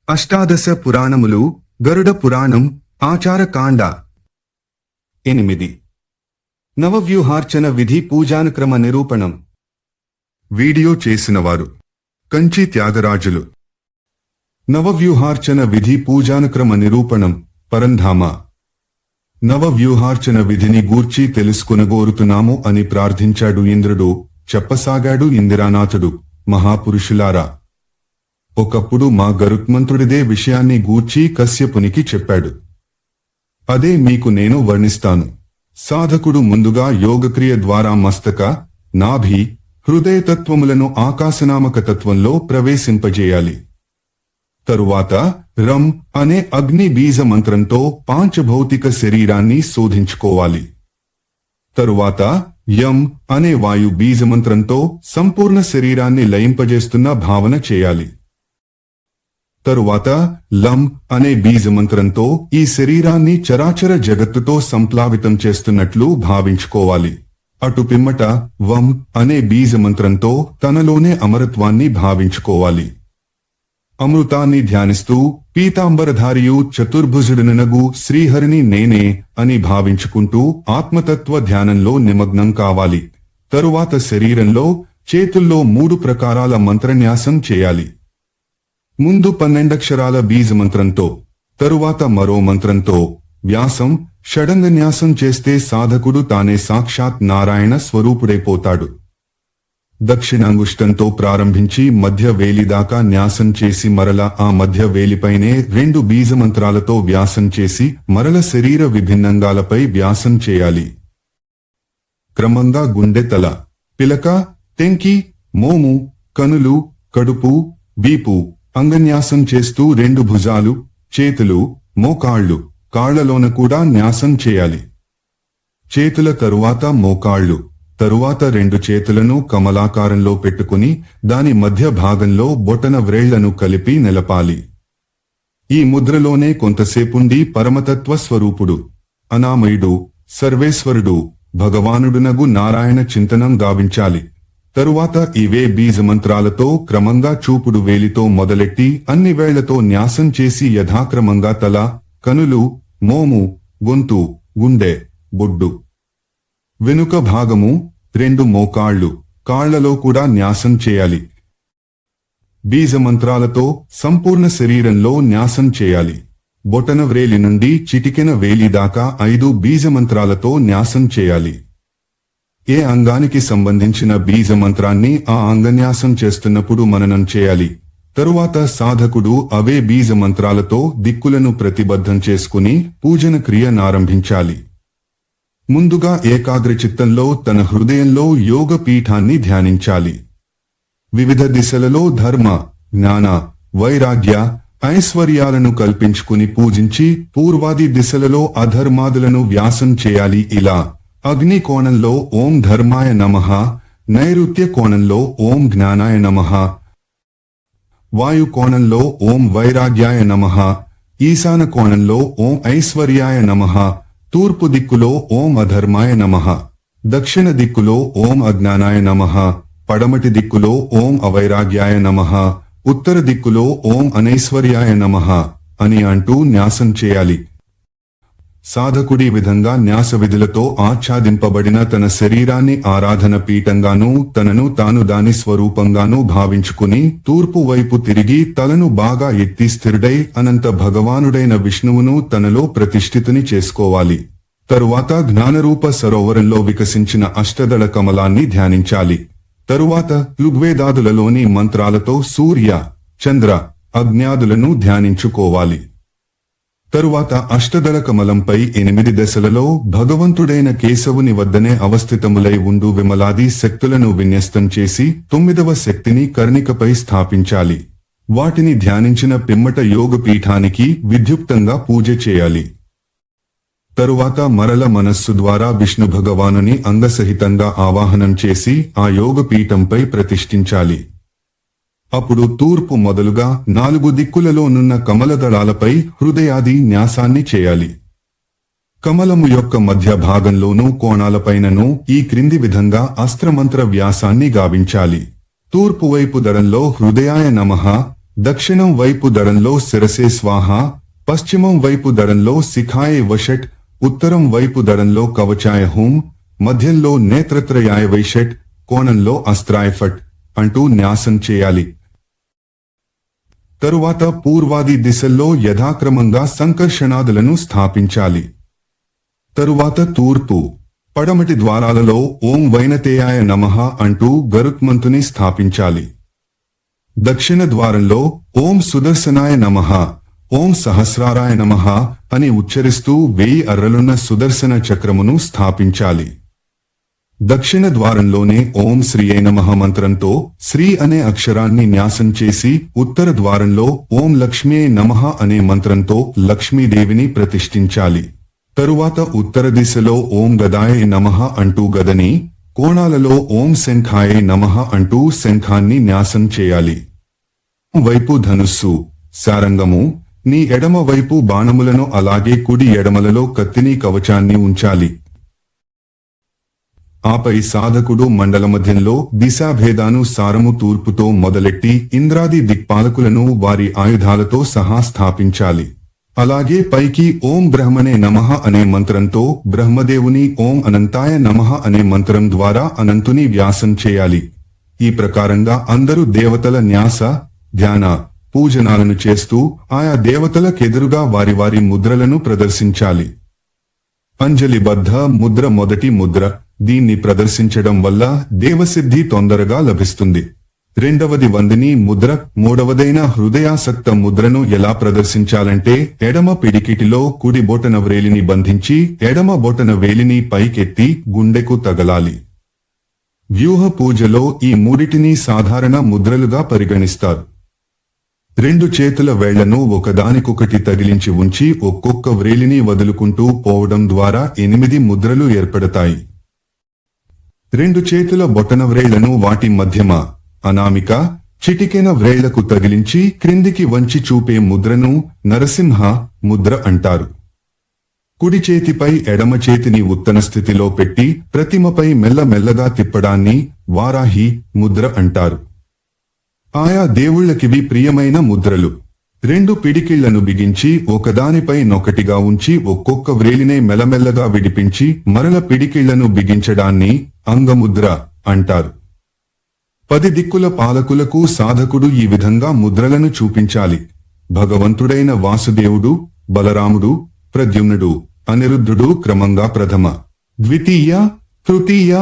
అష్టాదశ పురాణములు గరుడ పురాణం ఆచారకాండ 8 నవవ్యూహార్చన విధి పూజానుక్రమ నిరూపణం. వీడియో చేసినవారు కంచి త్యాగరాజులు. నవవ్యూహార్చన విధి పూజానుక్రమ నిరూపణం పరంధామ. నవవ్యూహార్చన విధిని గూర్చి తెలుసుకొనగోరుతున్నాము అని ప్రార్థించాడు ఇంద్రుడు. చెప్పసాగాడు ఇందిరానాథుడు, మహాపురుషులారా, ఒకప్పుడు మా గరుత్మంతుడిదే విషయాన్ని గూర్చి కశ్యపునికి చెప్పాడు. అదే మీకు నేను వర్ణిస్తాను. సాధకుడు ముందుగా యోగక్రియ ద్వారా మస్తక, నాభి, హృదయతత్వములను ఆకాశనామక తత్వంలో ప్రవేశింపజేయాలి. తరువాత రం అనే అగ్ని బీజ మంత్రంతో పాంచభౌతిక శరీరాన్ని శోధించుకోవాలి. తరువాత యం అనే వాయు బీజమంత్రంతో సంపూర్ణ శరీరాన్ని లయింపజేస్తున్న భావన చేయాలి. తరువాత లం అనే బీజమంత్రంతో ఈ శరీరాన్ని చరాచర జగత్తుతో సంప్లావితం చేస్తున్నట్లు భావించుకోవాలి. అటు పిమ్మట వం అనే బీజమంత్రంతో తనలోనే అమరత్వాన్ని భావించుకోవాలి. అమృతాన్ని ధ్యానిస్తూ పీతాంబరధారియు చతుర్భుజుడునగు శ్రీహరిని నేనే అని భావించుకుంటూ ఆత్మతత్వ ధ్యానంలో నిమగ్నం కావాలి. తరువాత శరీరంలో, చేతుల్లో 3 ప్రకారాల మంత్రన్యాసం చేయాలి. ముందు 12 అక్షరాల బీజమంత్రంతో, తరువాత మరో మంత్రంతో వ్యాసం, షడంగన్యాసం చేస్తే సాధకుడు తానే సాక్షాత్ నారాయణ స్వరూపుడైపోతాడు. దక్షిణాంగుష్టంతో ప్రారంభించి మధ్య వేలిదాకా న్యాసం చేసి మరల ఆ మధ్య వేలిపైనే 2 బీజమంత్రాలతో వ్యాసం చేసి మరల శరీర విభిన్నంగాలపై వ్యాసం చేయాలి. క్రమంగా గుండె, తల, పిలక, టెంకి, మోము, కనులు, కడుపు, వీపు అంగన్యాసం చేస్తూ 2 భుజాలు, చేతులు, మోకాళ్లు, కాళ్లలోన కూడా న్యాసం చేయాలి. చేతుల తరువాత మోకాళ్లు, తరువాత 2 చేతులను కమలాకారంలో పెట్టుకుని దాని మధ్య భాగంలో బొటన వ్రేళ్లను కలిపి నిలపాలి. ఈ ముద్రలోనే కొంతసేపుండి పరమతత్వ స్వరూపుడు, అనామయుడు, సర్వేశ్వరుడు, భగవానుడునగు నారాయణ చింతనం గావించాలి. తరువాత ఇవే బీజమంత్రాలతో క్రమంగా చూపుడు వేలితో మొదలెట్టి అన్ని వేళ్లతో న్యాసం చేసి యథాక్రమంగా తల, కనులు, మోము, గొంతు, గుండె, బొడ్డు, వెనుక భాగము, 2 మోకాళ్లు, కాళ్లలో కూడా న్యాసం చేయాలి. బీజమంత్రాలతో సంపూర్ణ శరీరంలో న్యాసం చేయాలి. బొటన వ్రేలి నుండి చిటికెన వేలి దాకా 5 బీజమంత్రాలతో న్యాసం చేయాలి. ఏ అంగానికి సంబంధించిన బీజమంత్రాన్ని ఆ అంగన్యాసం చేస్తున్నప్పుడు మననం చేయాలి. తరువాత సాధకుడు అవే బీజమంత్రాలతో దిక్కులను ప్రతిబద్ధం చేసుకుని పూజన క్రియనారంభించాలి. ముందుగా ఏకాగ్రచిత్తంలో తన హృదయంలో యోగ పీఠాన్ని ధ్యానించాలి. వివిధ దిశలలో ధర్మ, జ్ఞాన, వైరాగ్య, ఐశ్వర్యాలను కల్పించుకుని పూజించి పూర్వాది దిశలలో అధర్మాదులను వ్యాసం చేయాలి. ఇలా అగ్ని కోణంలో ఓం ధర్మాయ నమః, నైరుత్య కోణంలో ఓం జ్ఞానాయ నమః, వాయు కోణంలో ఓం వైరాగ్యాయ నమః, ఈశాన కోణంలో ఓం ఐశ్వర్యాయ నమః, తూర్పు దిక్కులో ఓం అధర్మాయ నమః, దక్షిణ దిక్కులో ఓం అజ్ఞానాయ నమః, పడమటి దిక్కులో ఓం అవైరాగ్యాయ నమః, ఉత్తర దిక్కులో ఓం అనైశ్వర్యాయ నమః అని అంటూ న్యాసం చేయాలి. సాధకుడి విధంగా న్యాస విధులతో ఆచ్ఛాదింపబడిన తన శరీరాన్ని ఆరాధన పీఠంగానూ తనను తాను దాని స్వరూపంగానూ భావించుకుని తూర్పు వైపు తిరిగి తలను బాగా ఎత్తి స్థిరుడై అనంత భగవానుడైన విష్ణువును తనలో ప్రతిష్ఠితుని చేసుకోవాలి. తరువాత జ్ఞానరూప సరోవరంలో వికసించిన అష్టదళ కమలాన్ని ధ్యానించాలి. తరువాత ఋగ్వేదాదులలోని మంత్రాలతో సూర్య, చంద్ర, అగ్న్యాదులను ధ్యానించుకోవాలి. తరువాత అష్టదళ కమలంపై 8 దశలలో భగవంతుడైన కేశవుని వద్దనే అవస్థితములై ఉండు విమలాది శక్తులను విన్యస్తం చేసి 9వ శక్తిని కర్ణికపై స్థాపించాలి. వాటిని ధ్యానించిన పిమ్మట యోగపీఠానికి విద్యుక్తంగా పూజ చేయాలి. తరువాత మరల మనస్సు ద్వారా విష్ణు భగవానుని అంగసహితంగా ఆవాహనం చేసి ఆ యోగపీఠంపై ప్రతిష్ఠించాలి. అప్పుడు తూర్పు మొదలుగా 4 దిక్కులలోనున్న కమలదళాలపై హృదయాది న్యాసాన్ని చేయాలి. కమలము యొక్క మధ్య భాగంలోనూ కోణాలపైనను ఈ క్రింది విధంగా అస్త్రమంత్ర వ్యాసాన్ని గావించాలి. తూర్పు వైపు దళంలో హృదయాయ నమః, దక్షిణం వైపు దడంలో శిరసే స్వాహ, పశ్చిమం వైపు దడంలో శిఖాయే వషట్, ఉత్తరం వైపు దడంలో కవచాయ హూం, మధ్యంలో నేత్రత్రయాయ వైషట్, కోణంలో అస్త్రాయ ఫట్ అంటూ న్యాసం చేయాలి. తరువాత పూర్వాది దిశల్లో యథాక్రమంగా సంకర్షణాదులను స్థాపించాలి. తరువాత తూర్పు, పడమటి ద్వారాలలో ఓం వైనతేయాయ నమః అంటూ గరుత్మంతుని స్థాపించాలి. దక్షిణ ద్వారంలో ఓం సుదర్శనాయ నమః, ఓం సహస్రారాయ నమః అని ఉచ్చరిస్తూ 1000 అర్రలున్న సుదర్శన చక్రమును స్థాపించాలి. దక్షిణ ద్వారంలోనే ఓం శ్రీయే నమః మంత్రంతో శ్రీ అనే అక్షరాన్ని న్యాసం చేసి, ఉత్తర ద్వారంలో ఓం లక్ష్మీయే నమః అనే మంత్రంతో లక్ష్మీదేవిని ప్రతిష్ఠించాలి. తరువాత ఉత్తర దిశలో ఓం గదాయే నమః అంటూ గదని, కోణాలలో ఓం శంఖాయే నమః అంటూ శంఖాన్ని న్యాసం చేయాలి. వైపు ధనుస్సు, శారంగము, నీ ఎడమ వైపు బాణములను అలాగే కుడి ఎడమలలో కత్తిని కవచాన్ని ఉంచాలి. ఆపై సాధకుడు మండల మధ్యంలో దిశాభేదాను సారము తూర్పుతో మొదలెట్టి ఇంద్రాది దిక్పాలకులను వారి ఆయుధాలతో సహా స్థాపించాలి. అలాగే పైకి ఓం బ్రహ్మణే నమః అనే మంత్రంతో బ్రహ్మదేవుని ఓం అనంతాయ నమః అనే మంత్రం ద్వారా అనంతుని వ్యాసం చేయాలి. ఈ ప్రకారంగా అందరూ దేవతల న్యాస, ధ్యాన, పూజనాలను చేస్తూ ఆయా దేవతలకెదురుగా వారి వారి ముద్రలను ప్రదర్శించాలి. అంజలిబద్ధ ముద్ర మొదటి ముద్ర. దీన్ని ప్రదర్శించడం వల్ల దేవసిద్ధి తొందరగా లభిస్తుంది. రెండవది వందిని ముద్ర. మూడవదైన హృదయాసక్త ముద్రను ఎలా ప్రదర్శించాలంటే ఎడమ పిడికిటిలో కుడి బొటన వ్రేలిని బంధించి ఎడమ బొటన వేలిని పైకెత్తి గుండెకు తగలాలి. వ్యూహ పూజలో ఈ మూడిటిని సాధారణ ముద్రలుగా పరిగణిస్తారు. 2 చేతుల వేళ్లను ఒకదానికొకటి తగిలించి ఉంచి ఒక్కొక్క వ్రేలిని వదులుకుంటూ పోవడం ద్వారా 8 ముద్రలు ఏర్పడతాయి. 2 చేతుల బొటన వ్రేళ్లను వాటి మధ్యమ, అనామిక, చిటికెన వ్రేళ్లకు తగిలించి క్రిందికి వంచి చూపే ముద్రను నరసింహ ముద్ర అంటారు. కుడి చేతిపై ఎడమ చేతిని ఉత్తన స్థితిలో పెట్టి ప్రతిమపై మెల్లమెల్లగా తిప్పడాన్ని వారాహి ముద్ర అంటారు. ఆయా దేవుళ్లకివి ప్రియమైన ముద్రలు. 2 పిడికిళ్లను బిగించి ఒకదానిపై నొకటిగా ఉంచి ఒక్కొక్క వ్రేలినే మెల్లమెల్లగా విడిపించి మరల పిడికిళ్లను బిగించడాన్ని అంగముద్ర అంటారు. 10 దిక్కుల పాలకులకు సాధకుడు ఈ విధంగా ముద్రలను చూపించాలి. భగవంతుడైన వాసుదేవుడు, బలరాముడు, ప్రద్యుమ్నుడు, అనిరుద్ధుడు క్రమంగా ప్రథమ, ద్వితీయ, తృతీయ,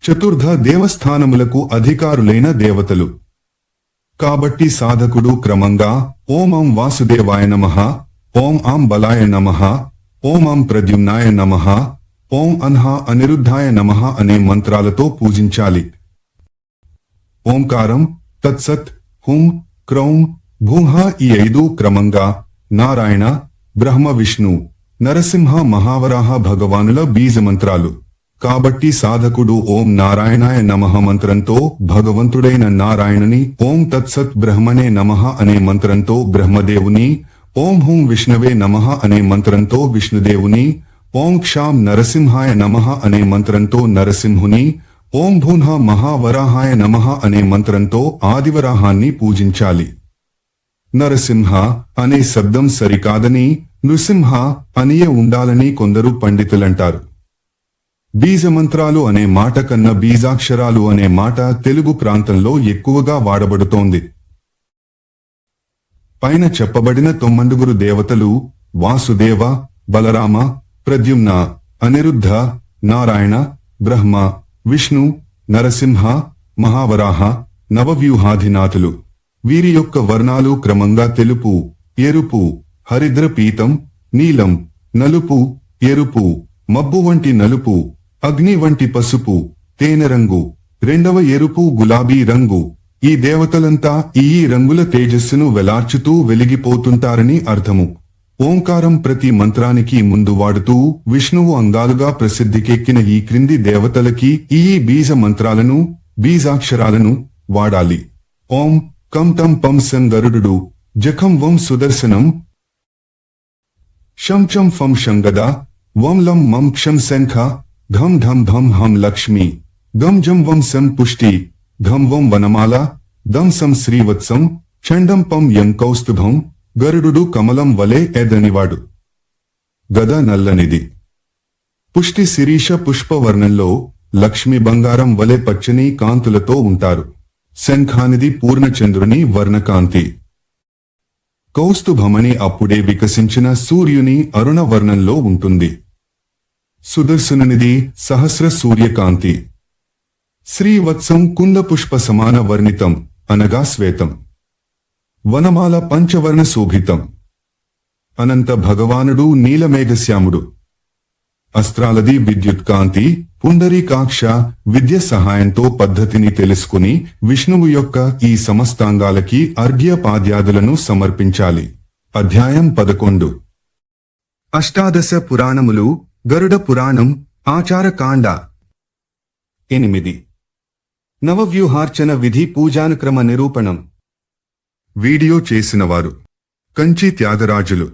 చతుర్థ దేవస్థానములకు అధికారులైన దేవతలు. కాబట్టి సాధకుడు క్రమంగా ఓం ఆం వాసుదేవాయ నమః, ఓం ఆం బలాయ నమః, ఓం ఆం ప్రద్యుమ్నాయ నమః, ఓం అన్హ అనిరుద్ధాయ నమః అనే మంత్రాలతో పూజించాలి. ఓంకారం, తత్సత్, హుం, క్రౌం, భూహ ఈ 5 క్రమంగా నారాయణ, బ్రహ్మ, విష్ణు, నరసింహ, మహావరాహ భగవానుల బీజమంత్రాలు. కాబట్టి సాధకుడు ఓం నారాయణాయ నమః మంత్రంతో భగవంతుడైన నారాయణుని, ఓం తత్సత్ బ్రహ్మణే నమః అనే మంత్రంతో బ్రహ్మదేవుని, ఓం హుం విష్ణవే నమః అనే మంత్రంతో విష్ణుదేవుని, ఓం క్షాం నరసింహాయ నమః అనే మంత్రంతో నరసింహుని, ఓం భూన్హ మహావరాహాయ నమః అనే మంత్రంతో ఆదివరాహాన్ని పూజించాలి. నరసింహ అనే శబ్దం సరికాదని నృసింహ అనియే ఉండాలని కొందరు పండితులంటారు. బీజమంత్రాలు అనే మాట కన్నా బీజాక్షరాలు అనే మాట తెలుగు ప్రాంతంలో ఎక్కువగా వాడబడుతోంది. పైన చెప్పబడిన 9 దేవతలు వాసుదేవ, బలరామ, ప్రద్యుమ్న, అనిరుద్ధ, నారాయణ, బ్రహ్మ, విష్ణు, నరసింహ, మహావరాహ, నవవ్యూహాధినాథులు. వీరి యొక్క వర్ణాలు క్రమంగా తెలుపు, ఎరుపు, హరిద్ర పీతం, నీలం, నలుపు, ఎరుపు, మబ్బు వంటి నలుపు, అగ్ని వంటి పసుపు, తేనెరంగు, రెండవ ఎరుపు, గులాబీ రంగు. ఈ దేవతలంతా ఈ రంగుల తేజస్సును వెలార్చుతూ వెలిగిపోతుంటారని అర్థము. ఓంకారం ప్రతి మంత్రానికి ముందు వాడుతూ విష్ణువు అంగాలుగా ప్రసిద్ధికెక్కిన ఈ క్రింది దేవతలకి ఈ బీజ మంత్రాలను, బీజాక్షరాలను వాడాలి. ఓం కం తం పం సం గరుడు, జఖం వం సుదర్శనం, శం చం ఫం శంగద, వం లం మం క్షం శంఖ, ఘం ఢం ఢం హం లక్ష్మి, గం జం వం సం పుష్టి, ఘం వం వనమాల, దం సం శ్రీవత్సం, చండంపం యం కౌస్తుభం గరుడు కమలం వలె ఎదనివాడు. గద నల్లనిది. పుష్టి శిరీష పుష్పవర్ణంలో లక్ష్మి బంగారం వలె పచ్చని కాంతులతో ఉంటారు. శంఖానిది పూర్ణచంద్రుని వర్ణకాంతి. కౌస్తుభమణి అప్పుడే వికసించిన సూర్యుని అరుణ వర్ణంలో ఉంటుంది. సుదర్శనునిది సహస్ర సూర్యకాంతి. శ్రీవత్సం కుందపుష్ప సమాన వర్ణితం అనగా శ్వేతం. వనమాల పంచవర్ణ శోభితం. అనంత భగవానుడు నీలమేఘశ్యాముడు. అస్త్రాలది విద్యుత్కాంతి. పుండరీకాక్ష విద్య సహాయంతో పద్ధతిని తెలుసుకుని విష్ణువు యొక్క ఈ సమస్తాంగాలకి అర్ఘ్యపాద్యాదులను సమర్పించాలి. అధ్యాయం 11. అష్టాదశ పురాణములు. గరుడ పురాణం. ఆచారకాండ 8. నవవ్యూహార్చన విధి పూజానుక్రమ నిరూపణం. వీడియో చేసినవారు కంచి త్యాగరాజులు.